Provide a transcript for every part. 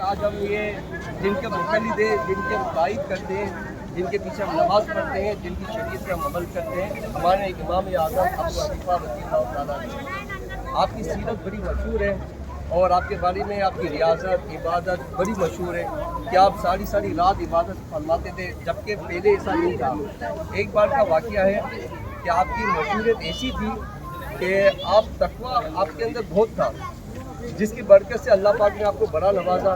آج ہم یہ جن کے مقلد ہیں، جن کے قائد کرتے ہیں، جن کے پیچھے ہم نماز پڑھتے ہیں، جن کی شریعت پہ ہم عمل کرتے ہیں، ہمارے امام اعظم ابو حنیفہ رضی اللہ تعالیٰ عنہ، آپ کی سیرت بڑی مشہور ہے اور آپ کے بارے میں آپ کی ریاضت عبادت بڑی مشہور ہے کہ آپ ساری رات عبادت فرماتے تھے، جبکہ پہلے ایسا نہیں تھا۔ ایک بار کا واقعہ ہے کہ آپ کی مشہوریت ایسی تھی کہ آپ تقویٰ آپ کے اندر بہت تھا، جس کی برکت سے اللہ پاک نے آپ کو بڑا نوازا۔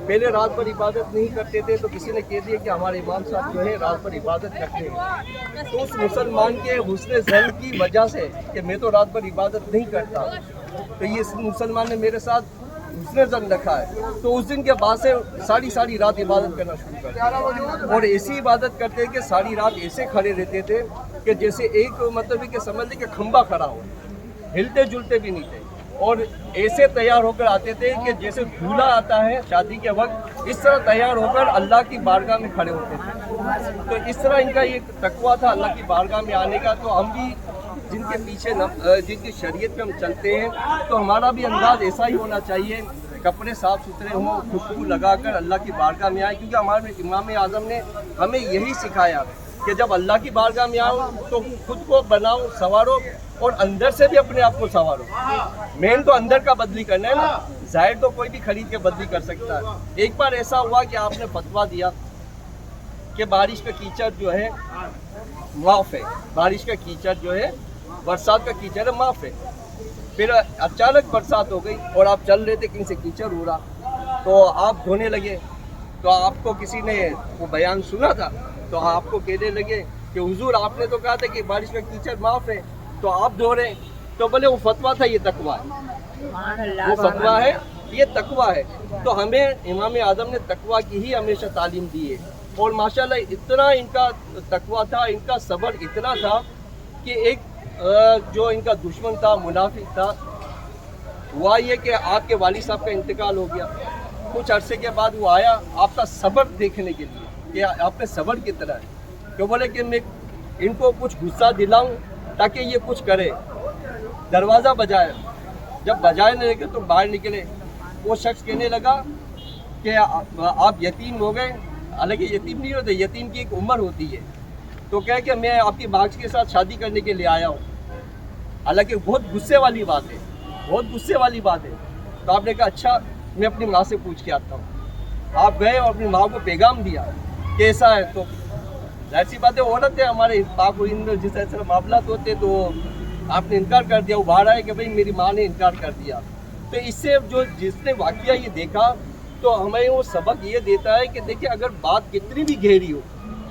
پہلے رات بھر عبادت نہیں کرتے تھے تو کسی نے کہہ دیا کہ ہمارے امام صاحب جو ہے رات بھر عبادت کرتے ہیں، تو اس مسلمان کے حسن ظن کی وجہ سے کہ میں تو رات بھر عبادت نہیں کرتا، تو یہ مسلمان نے میرے ساتھ حسن ظن رکھا ہے، تو اس دن کے بعد سے ساری رات عبادت کرنا شروع کر دیا اور ایسی عبادت کرتے کہ ساری رات ایسے کھڑے رہتے تھے کہ جیسے ایک مطلب ہے کہ سمجھ لیں کہ کھمبا کھڑا ہو، ہلتے جلتے بھی نہیں تھے، اور ایسے تیار ہو کر آتے تھے کہ جیسے دولہا آتا ہے شادی کے وقت، اس طرح تیار ہو کر اللہ کی بارگاہ میں کھڑے ہوتے تھے۔ تو اس طرح ان کا یہ تقویٰ تھا اللہ کی بارگاہ میں آنے کا۔ تو ہم بھی جن کے پیچھے جن کی شریعت پہ ہم چلتے ہیں تو ہمارا بھی انداز ایسا ہی ہونا چاہیے، کپڑے صاف ستھرے ہوں، خوشبو لگا کر اللہ کی بارگاہ میں آئے، کیونکہ ہمارے امام اعظم نے ہمیں یہی سکھایا کہ جب اللہ کی بارگاہ میں آؤ تو خود کو بناؤ، سنوارو اور اندر سے بھی اپنے آپ کو سنوارو۔ مین تو اندر کا بدلی کرنا ہے نا، ظاہر تو کوئی بھی خرید کے بدلی کر سکتا ہے۔ ایک بار ایسا ہوا کہ آپ نے فتویٰ دیا کہ بارش کا کیچڑ جو ہے معاف ہے، بارش کا کیچڑ جو ہے برسات کا کیچڑ ہے معاف ہے۔ پھر اچانک برسات ہو گئی اور آپ چل رہے تھے، کہیں سے کیچڑ ہو رہا تو آپ دھونے لگے، تو آپ کو کسی نے وہ بیان سنا تھا تو آپ کو کہنے لگے کہ حضور آپ نے تو کہا تھا کہ بارش کا کیچڑ معاف ہے، تو آپ دھو رہے، تو بولے وہ فتویٰ تھا، یہ تقویٰ ہے، وہ فتویٰ ہے، یہ تقویٰ ہے۔ تو ہمیں امام اعظم نے تقویٰ کی ہی ہمیشہ تعلیم دی ہے، اور ماشاءاللہ اتنا ان کا تقویٰ تھا، ان کا صبر اتنا تھا کہ ایک جو ان کا دشمن تھا، منافق تھا، ہوا یہ کہ آپ کے والد صاحب کا انتقال ہو گیا، کچھ عرصے کے بعد وہ آیا آپ کا صبر دیکھنے کے لیے کہ آپ نے صبر کی طرح ہے، تو بولے کہ میں ان کو کچھ غصہ دلاؤں تاکہ یہ کچھ کرے۔ دروازہ بجایا، جب بجائے نہیں لگے تو باہر نکلے، وہ شخص کہنے لگا کہ آپ یتیم ہو گئے، حالانکہ یتیم نہیں ہوتے، یتیم کی ایک عمر ہوتی ہے، تو کہے کہ میں آپ کی باغ کے ساتھ شادی کرنے کے لیے آیا ہوں، حالانکہ بہت غصے والی بات ہے، بہت غصے والی بات ہے۔ تو آپ نے کہا اچھا میں اپنی ماں سے پوچھ کے آتا ہوں۔ آپ گئے اور اپنی ماں کو پیغام دیا کہ ایسا ہے، تو ظاہر سی بات ہے عورت ہے، ہمارے پاک و ہند جس طرح معاملات ہوتے تو آپ نے انکار کر دیا، وہ باہر آئے کہ بھائی میری ماں نے انکار کر دیا۔ تو اس سے جس نے واقعہ یہ دیکھا تو ہمیں وہ سبق یہ دیتا ہے کہ دیکھیں اگر بات کتنی بھی گہری ہو،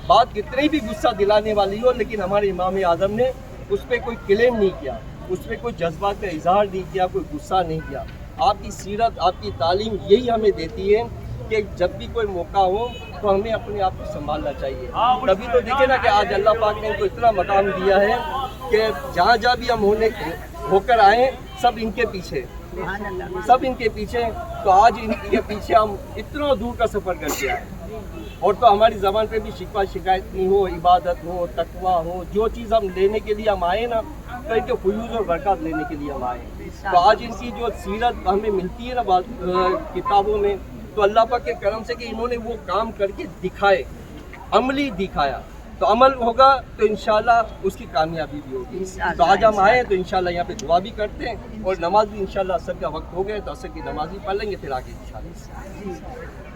بات کتنی بھی غصہ دلانے والی ہو، لیکن ہمارے امام اعظم نے اس پہ کوئی کلیم نہیں کیا، اس پہ کوئی جذبات کا اظہار نہیں کیا، کوئی غصہ نہیں کیا۔ آپ کی سیرت، آپ کی تعلیم یہی ہمیں دیتی ہے کہ جب بھی کوئی موقع ہو تو ہمیں اپنے آپ کو سنبھالنا چاہیے۔ تبھی تو دیکھیں نا کہ آج اللہ پاک نے ان کو اتنا مقام دیا ہے کہ جہاں بھی ہم ہو کر آئیں سب ان کے پیچھے، سب ان کے پیچھے، تو آج ان کے پیچھے ہم اتنا دور کا سفر کر کے آئے، اور تو ہماری زبان پہ بھی شکوہ شکایت نہیں ہو، عبادت ہو، تقویٰ ہو، جو چیز ہم لینے کے لیے ہم آئے نا تو ان کے فیوز اور برکات لینے کے لیے ہم آئے۔ تو آج ان کی جو سیرت ہمیں ملتی ہے نا بعض کتابوں میں، تو اللہ پاک کے کرم سے کہ انہوں نے وہ کام کر کے دکھائے، عملی دکھایا، تو عمل ہوگا تو انشاءاللہ اس کی کامیابی بھی ہوگی۔ تو آج ہم آئے تو انشاءاللہ یہاں پہ دعا بھی کرتے ہیں، اور نماز بھی انشاءاللہ عصر کا وقت ہو گیا تو عصر کی نماز بھی پڑھ لیں گے، پھر آگے انشاءاللہ۔